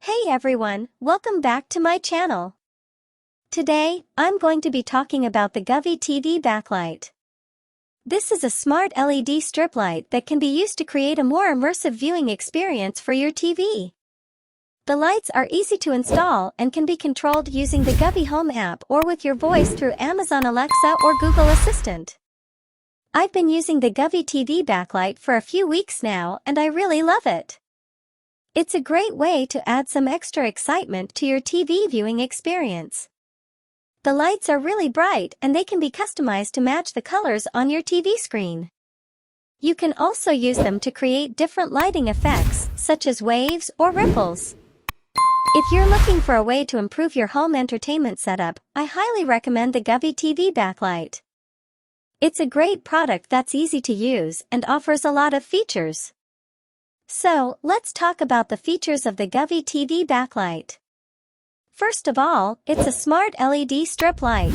Hey everyone, welcome back to my channel. Today, I'm going to be talking about the Govee TV Backlight. This is a smart LED strip light that can be used to create a more immersive viewing experience for your TV. The lights are easy to install and can be controlled using the Govee Home App or with your voice through Amazon Alexa or Google Assistant. I've been using the Govee TV Backlight for a few weeks now and I really love it. It's a great way to add some extra excitement to your TV viewing experience. The lights are really bright and they can be customized to match the colors on your TV screen. You can also use them to create different lighting effects, such as waves or ripples. If you're looking for a way to improve your home entertainment setup, I highly recommend the Govee TV Backlight. It's a great product that's easy to use and offers a lot of features. So, let's talk about the features of the Govee TV Backlight. First of all, it's a smart LED strip light.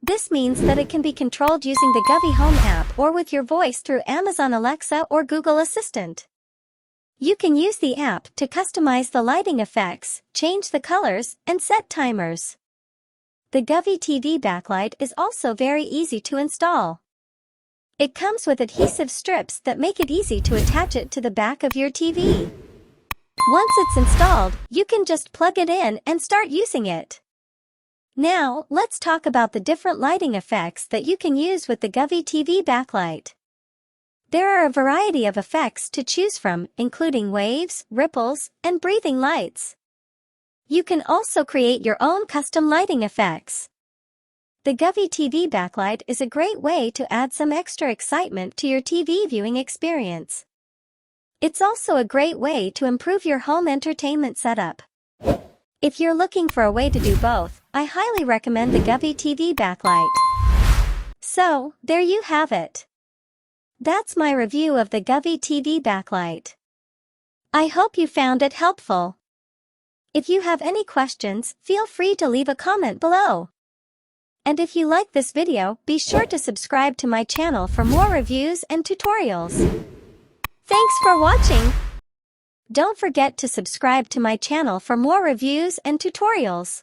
This means that it can be controlled using the Govee Home App or with your voice through Amazon Alexa or Google Assistant. You can use the app to customize the lighting effects, change the colors, and set timers. The Govee TV Backlight is also very easy to install. It comes with adhesive strips that make it easy to attach it to the back of your TV. Once it's installed, you can just plug it in and start using it. Now, let's talk about the different lighting effects that you can use with the Govee TV Backlight. There are a variety of effects to choose from, including waves, ripples, and breathing lights. You can also create your own custom lighting effects. The Govee TV Backlight is a great way to add some extra excitement to your TV viewing experience. It's also a great way to improve your home entertainment setup. If you're looking for a way to do both, I highly recommend the Govee TV Backlight. So, there you have it. That's my review of the Govee TV Backlight. I hope you found it helpful. If you have any questions, feel free to leave a comment below. And if you like this video, be sure to subscribe to my channel for more reviews and tutorials. Thanks for watching! Don't forget to subscribe to my channel for more reviews and tutorials.